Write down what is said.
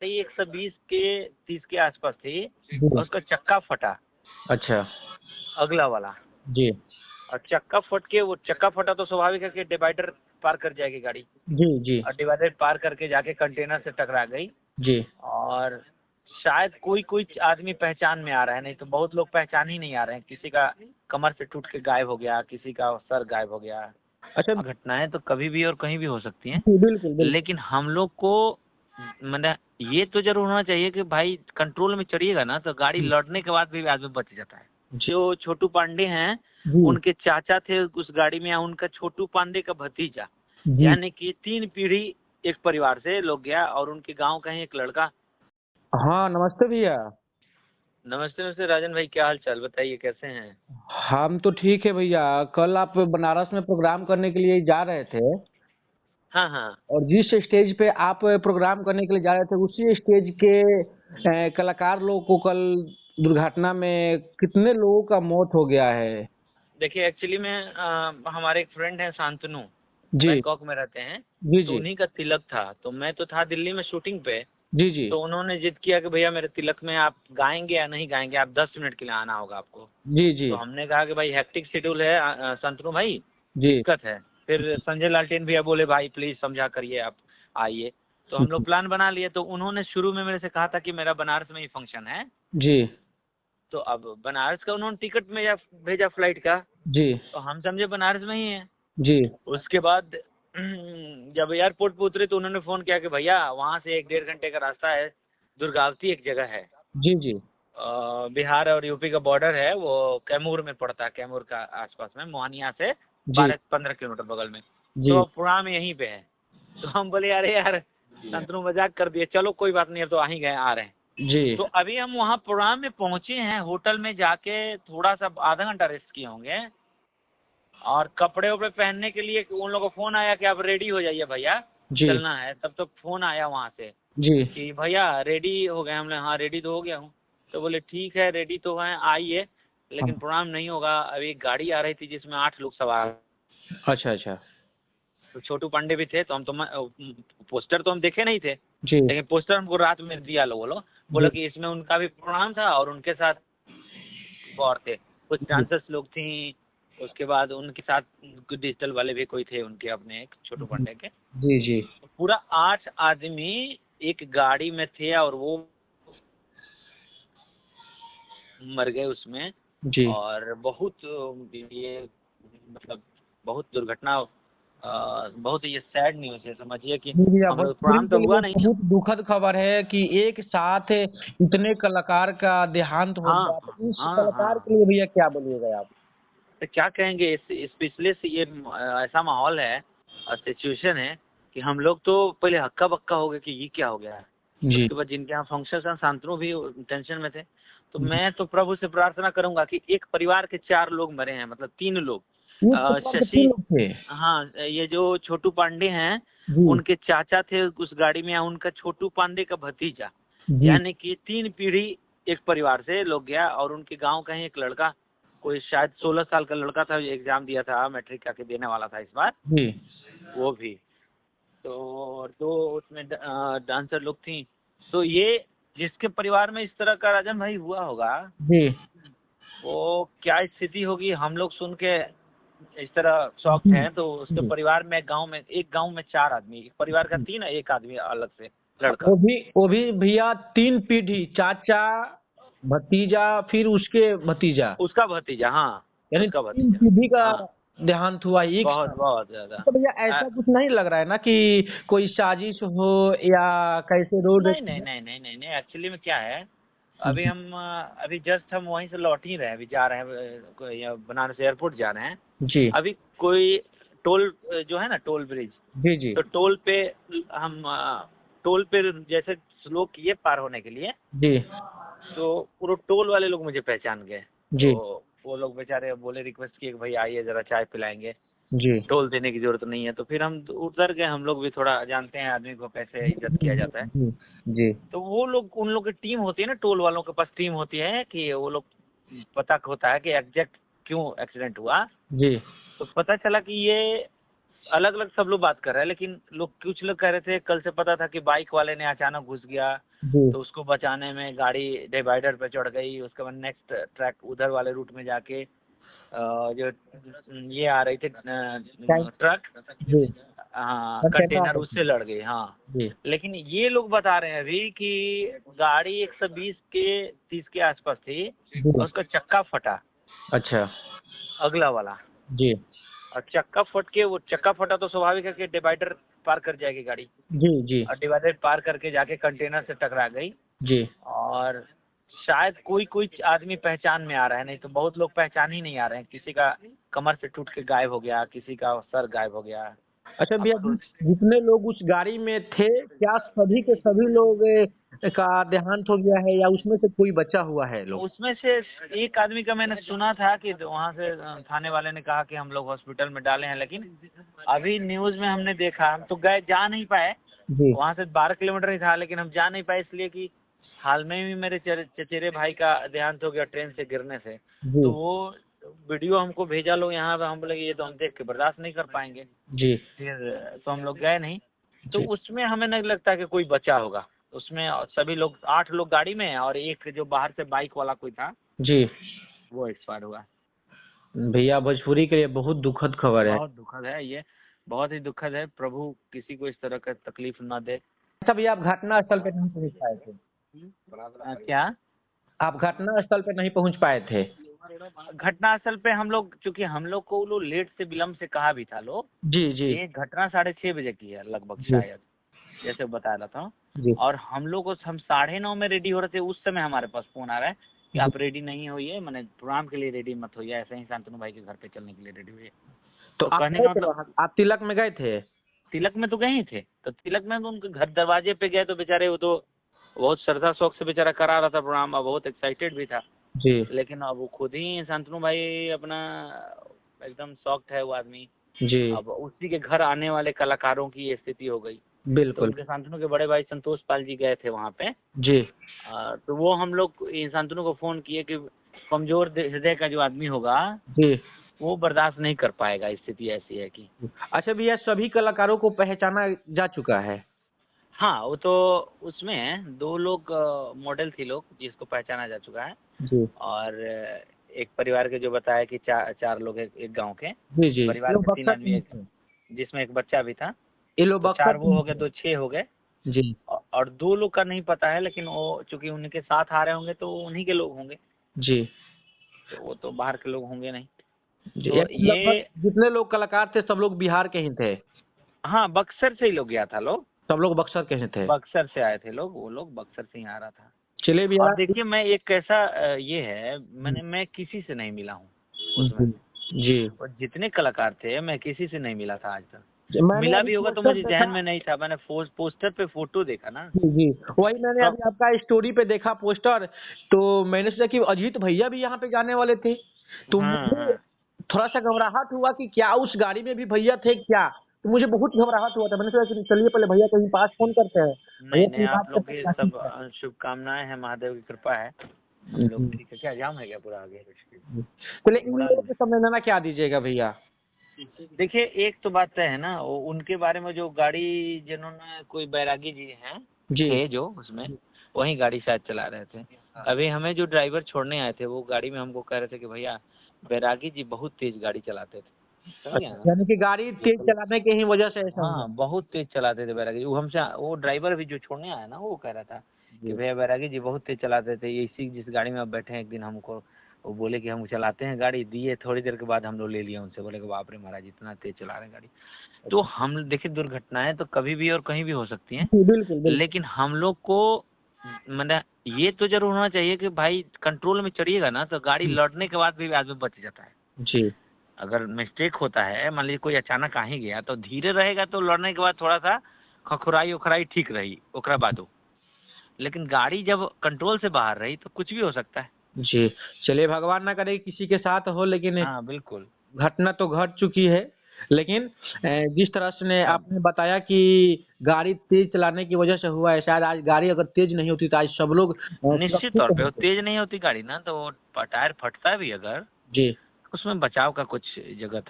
120 के 30 के आसपास थी जी। और उसका चक्का फटा, अच्छा। अगला वाला। जी और चक्का फट के, वो चक्का फटा तो स्वाभाविक है कि डिवाइडर पार कर जाएगी गाड़ी, जी जी और डिवाइडर पार करके जाके कंटेनर से टकरा गई। जी। और शायद कोई कोई आदमी पहचान में आ रहा है, नहीं तो बहुत लोग पहचान ही नहीं आ रहे हैं। किसी का कमर से टूट के गायब हो गया, किसी का सर गायब हो गया। अच्छा। घटनाएं तो कभी भी और कहीं भी हो सकती हैं, जी, बिल्कुल बिल्कुल। लेकिन हम लोग को मतलब ये तो जरूर होना चाहिए कि भाई कंट्रोल में चढ़िएगा ना तो गाड़ी लौटने के बाद भी आदमी बच जाता है। जो छोटू पांडे हैं, जी उनके चाचा थे उस गाड़ी में, उनका छोटू पांडे का भतीजा, जी। यानी कि 3 पीढ़ी एक परिवार से लोग गया। और उनके गांव का ही एक लड़का। हाँ, नमस्ते भैया। नमस्ते नमस्ते राजन भाई, क्या हाल चाल, बताइए कैसे हैं? हम तो ठीक है भैया। कल आप बनारस में प्रोग्राम करने के लिए जा रहे थे, हाँ हाँ। और जिस स्टेज पे आप प्रोग्राम करने के लिए जा रहे थे उसी स्टेज के कलाकार लोगों को कल दुर्घटना में कितने लोगों का मौत हो गया है। देखिए एक्चुअली में हमारे एक फ्रेंड हैं शांतनु, जी बैंकॉक में रहते हैं। जी तो जी उन्हीं का तिलक था, तो मैं तो था दिल्ली में शूटिंग पे। जी जी तो उन्होंने जिद किया कि भैया मेरे तिलक में आप गाएंगे या नहीं गाएंगे, आप 10 मिनट के लिए आना होगा आपको। जी जी तो हमने कहा कि भाई हेक्टिक शेड्यूल है शांतनु भाई, जी दिक्कत है। फिर संजय लालटेन भैया बोले भाई प्लीज समझा करिए, आप आइए। तो हम लोग प्लान बना लिए। तो उन्होंने शुरू में मेरे से कहा था कि मेरा बनारस में ही फंक्शन है। जी तो अब बनारस का उन्होंने टिकट में भेजा फ्लाइट का। जी तो हम समझे बनारस में ही है। जी उसके बाद जब एयरपोर्ट पे उतरे तो उन्होंने फ़ोन किया कि भैया वहाँ से 1 डेढ़ घंटे का रास्ता है, दुर्गावती एक जगह है, जी जी बिहार और यूपी का बॉर्डर है, वो कैमूर में पड़ता है, कैमूर का आसपास में, मोहानिया से जी 12-15 किलोमीटर बगल में। जी तो अब प्रोग्राम यहीं पे है। तो हम बोले अरे यार शंतनु मजाक कर दिए, चलो कोई बात नहीं, अब तो आ ही गए, आ रहे हैं। जी तो अभी हम वहाँ प्रोग्राम में पहुँचे हैं, होटल में जाके थोड़ा सा आधा घंटा रेस्ट किए होंगे। और कपड़े वपड़े पहनने के लिए उन लोगों को फ़ोन आया कि आप रेडी हो जाइए भैया, जी चलना है। तब तो फ़ोन आया वहाँ से जी कि भैया रेडी हो गए। हमने हाँ रेडी तो हो गया हूँ। तो बोले ठीक है रेडी तो हैं, आइए, लेकिन प्रोग्राम नहीं होगा। अभी एक गाड़ी आ रही थी जिसमें 8 लोग सवार। अच्छा अच्छा। तो छोटू पांडे भी थे। तो हम तो पोस्टर तो हम देखे नहीं थे, जी लेकिन पोस्टर हमको रात में दिया लोगों लोग, बोला जी कि इसमें उनका भी प्रोग्राम था और उनके साथ और थे कुछ जी डांसर्स लोग थी। उसके बाद उनके साथ कुछ डिजिटल वाले भी कोई थे उनके अपने, एक छोटू पांडे के। जी जी पूरा 8 आदमी एक गाड़ी में थे और वो मर गए उसमें। जी। और बहुत ये मतलब बहुत दुर्घटना, बहुत ये सैड न्यूज़ है, समझिए कि जी भैया, हम लोग भोजपुरी प्रोग्राम के तो हुआ लिए नहीं। बहुत दुखद खबर है कि एक साथ इतने कलाकार का देहांत हो हाँ गया। तो इस हाँ कलाकार हाँ। के लिए भैया क्या बोलिएगा आप। तो क्या कहेंगे, इस पिछले से ये ऐसा माहौल है और सिचुएशन है कि हम लोग तो पहले हक्का बक्का हो गए कि ये क्या हो गया है। जी उसके बाद जिनके यहाँ फंक्शन हैं, शांतनु भी टेंशन में थे। तो जी। मैं तो प्रभु से प्रार्थना करूंगा कि एक परिवार के 4 लोग मरे हैं, मतलब 3 लोग। एक परिवार के तीन शशि, लोग थे। हाँ ये जो छोटू पांडे हैं, जी उनके चाचा थे उस गाड़ी में, उनका छोटू पांडे का भतीजा, जी यानी कि 3 पीढ़ी एक परिवार से लोग गया। और उनके गांव का ही एक लड़का, कोई शायद 16 साल का लड़का था, एग्जाम दिया था, मैट्रिक का के देने वाला था इस बार, जी वो भी। तो दो उसमें डांसर लोग थी। तो ये जिसके परिवार में इस तरह का राजन भाई हुआ होगा, जी वो क्या स्थिति होगी। हम लोग सुन के इस तरह शॉक्ड जी हैं। तो उसके जी। परिवार में एक गांव में 4 आदमी, एक परिवार का 3, एक आदमी अलग से लड़का। वो भी भैया 3 पीढ़ी, चाचा, भतीजा, फिर उसके भतीजा, उसका भतीजा, हाँ यानी उसका तीन भतीजा। पीढ़ी का हाँ देहांत हुआ एक बहुत साथ। बहुत ज्यादा। तो भैया ऐसा कुछ नहीं लग रहा है ना कि कोई साजिश हो या कैसे रोड। नहीं नहीं नहीं नहीं नहीं नहीं, एक्चुअली में क्या है, अभी हम अभी जस्ट हम वहीं से लौट ही रहे हैं, अभी जा रहे हैं बनारस एयरपोर्ट जा रहे हैं। जी अभी कोई टोल जो है ना, टोल ब्रिज, जी जी तो टोल पे हम टोल पे जैसे स्लो किए पार होने के लिए, जी तो पूरे टोल वाले लोग मुझे पहचान गए। जी तो वो लोग बेचारे बोले, रिक्वेस्ट किए कि भाई आइए ज़रा चाय पिलाएंगे, जी टोल देने की ज़रूरत नहीं है। तो फिर हम उतर गए, हम लोग भी थोड़ा जानते हैं आदमी को कैसे इज्जत किया जाता है। जी जी तो वो लोग, उन लोग की टीम होती है ना, टोल वालों के पास टीम होती है कि वो लोग पता होता है कि एग्जैक्ट क्यों एक्सीडेंट हुआ। जी तो पता चला कि ये अलग अलग सब लोग बात कर रहे हैं, लेकिन लोग कुछ लोग कह रहे थे कल से पता था कि बाइक वाले ने अचानक घुस गया, जी तो उसको बचाने में गाड़ी डिवाइडर पे चढ़ गई, उसके बाद नेक्स्ट ट्रैक उधर वाले रूट में जाके जो ये आ रही थी ट्रक, जी हाँ कंटेनर कंटेनर, उससे लड़ गई। हाँ, जी लेकिन ये लोग बता रहे हैं अभी कि गाड़ी 120 के 30 के आसपास थी जी और उसका चक्का फटा, अच्छा अगला वाला। जी और चक्का फट के, वो चक्का फटा तो स्वाभाविक है कि डिवाइडर पार कर जाएगी गाड़ी, जी जी और डिवाइडर पार करके जाके कंटेनर से टकरा गई। जी और शायद कोई कोई आदमी पहचान में आ रहा है, नहीं तो बहुत लोग पहचान ही नहीं आ रहे हैं। किसी का कमर से टूट के गायब हो गया, किसी का सर गायब हो गया। अच्छा भैया, अब तो जितने लोग उस गाड़ी में थे, क्या सभी के सभी लोग का देहांत हो गया है या उसमें से कोई बचा हुआ है लोग? उसमें से एक आदमी का मैंने सुना था कि वहाँ से थाने वाले ने कहा कि हम लोग हॉस्पिटल में डाले हैं, लेकिन अभी न्यूज़ में हमने देखा, हम तो गए, जा नहीं पाए, जी वहाँ से 12 किलोमीटर ही था, लेकिन हम जा नहीं पाए इसलिए कि हाल में भी मेरे चचेरे भाई का देहांत हो गया ट्रेन से गिरने से। जी तो वो वीडियो हमको भेजा लोग यहाँ पे, हम बोले ये तो हम देख के बर्दाश्त नहीं कर पाएंगे, जी फिर तो हम लोग गए नहीं। तो जी उसमें हमें नहीं लगता कि कोई बचा होगा। उसमें सभी लोग 8 लोग गाड़ी में हैं, और एक जो बाहर से बाइक वाला कोई था जी वो एक्सपायर हुआ। भैया, भोजपुरी के लिए बहुत दुखद खबर है। बहुत दुखद है ये, बहुत ही दुखद है। प्रभु किसी को इस तरह का तकलीफ ना दे। अच्छा भैया, आप घटना स्थल पे नहीं पहुंच पाए थे? क्या? आप घटना स्थल पे नहीं पहुंच पाए थे? घटनास्थल पे हम लोग, चूंकि हम लोग को लोग लेट से विलम्ब से कहा भी था लोग, जी जी ये घटना 6:30 बजे की है लगभग, जी शायद जैसे बता रहा था। जी और हम लोग को, हम 9:30 में रेडी हो रहे थे, उस समय हमारे पास फोन आ रहा है कि आप रेडी नहीं होइए, मैंने प्रोग्राम के लिए रेडी मत होइए, ऐसे ही शांतनु भाई के घर पे चलने के लिए रेडी हुए। तो तो आप कहने गए का थे मतलब, वहाँ? आप तिलक में गए थे? तिलक में तो गए ही थे, तो तिलक में तो उनके घर दरवाजे पे गए, तो बेचारे वो तो बहुत श्रद्धा शौक से बेचारा करा रहा था प्रोग्राम, और बहुत एक्साइटेड भी था। जी लेकिन अब वो खुद ही शांतनु भाई अपना एकदम शॉक्ड है वो आदमी। जी अब उसी के घर आने वाले कलाकारों की ये स्थिति हो गई। तो बिल्कुल उनके शांतनु के बड़े भाई संतोष पाल जी गए थे वहाँ पे। जी तो वो हम लोग शांतनु को फोन किए कि कमजोर हृदय का जो आदमी होगा जी। वो बर्दाश्त नहीं कर पाएगा, स्थिति ऐसी है कि। अच्छा भैया, सभी कलाकारों को पहचाना जा चुका है? हाँ, वो तो उसमें 2 लोग मॉडल थी लोग जिसको पहचाना जा चुका है। जी और एक परिवार के जो बताया कि 4 लोग एक गांव के जी जी। परिवार लोग के 3 बक्सर आदमी, के एक हैं। जिसमें एक बच्चा भी था। ये लोग तो बक्सर 4 वो के हो गए, हैं। तो 6 हो गए। जी और 2 लोग का नहीं पता है, लेकिन वो चूंकि उनके साथ आ रहे होंगे तो उन्हीं के लोग होंगे, जी तो वो तो बाहर के लोग होंगे नहीं। जी। तो लगभग ये, जितने लोग कलाकार थे सब लोग बिहार के ही थे? हाँ, बक्सर से ही लोग गया था लोग, सब लोग बक्सर के ही थे? बक्सर से आए थे लोग, वो लोग बक्सर से ही आ रहा था। चलिए भैया। और देखिए, मैं एक कैसा ये है, मैं किसी से नहीं मिला हूँ उसमें। जी जी। और जितने कलाकार थे मैं किसी से नहीं मिला था आज तक। मैंने मिला अभी भी होगा तो पोस्टर मुझे देखा। ध्यान में नहीं था, मैंने पोस्टर पे फोटो देखा ना। जी जी, वही मैंने तो अभी आपका स्टोरी पे देखा पोस्टर, तो मैंने सोचा कि अजीत भैया भी यहाँ पे जाने वाले थे, तो हाँ मुझे हाँ, थोड़ा सा घबराहट हुआ कि क्या उस गाड़ी में भी भैया थे क्या। तो मुझे बहुत घबराहट हुआ था, मैंने सोचा कि चलिए पहले भैया कहीं पास फोन करते हैं, नहीं भैया नहीं, से आप बात लोग करते की हैं क्या सब ठीक है। शुभकामनाएं हैं, महादेव की कृपा है। हम लोग जी, ठीक है। क्या जाम है क्या पूरा आगे? जी। चलिए इन मुड़ा लोगों नहीं। के संवेदना क्या दीजिएगा भैया? देखिए, एक तो बात है ना, उनके बारे में जो गाड़ी जिन्होंने, कोई बैरागी जी हैं जी थे जो उसमें, वही गाड़ी शायद चला रहे थे। अभी हमें जो ड्राइवर छोड़ने आए थे वो गाड़ी में हमको कह रहे थे कि भैया बैरागी जी बहुत तेज गाड़ी चलाते थे। समझ गए अच्छा, ना? यानी कि गाड़ी तेज चलाने के ही वजह से ऐसा हुआ? हाँ, बहुत तेज चलाते थे बैरागी जी। वो हमसे, वो ड्राइवर भी जो छोड़ने आया ना, वो कह रहा था कि जी भैया बैरागी जी बहुत तेज चलाते थे, ये इसी जिस गाड़ी में आप बैठे हैं, एक दिन हमको वो बोले कि हम चलाते हैं गाड़ी, दिए थोड़ी देर के बाद हम लोग ले लिए उनसे, बोले कि बाप रे महाराज इतना तेज चला रहे हैं गाड़ी। तो हम देखिए, दुर्घटनाएं तो कभी भी और कहीं भी हो सकती हैं, जी, बिल्कुल बिल्कुल। लेकिन हम लोग को मतलब ये तो जरूर होना चाहिए कि भाई कंट्रोल में चढ़िएगा ना, तो गाड़ी लौटने के बाद भी आदमी बच जाता है। जी अगर मिस्टेक होता है, मान लीजिए कोई अचानक आ ही गया, तो धीरे रहेगा तो लड़ने के बाद थोड़ा सा खखुराई उखराई ठीक रही, ओकरा बादो। लेकिन गाड़ी जब कंट्रोल से बाहर रही तो कुछ भी हो सकता है। जी। चलिए भगवान ना करे कि किसी के साथ हो, लेकिन हाँ बिल्कुल। घटना तो घट चुकी है। लेकिन जिस तरह से अब आपने बताया कि गाड़ी तेज चलाने की वजह से हुआ है, शायद आज गाड़ी अगर तेज नहीं होती तो आज सब लोग निश्चित सुरक्षित तौर पे वो होते। तेज नहीं होती गाड़ी ना, तो वो टायर फटता भी अगर, जी उसमें बचाव का कुछ जगह था।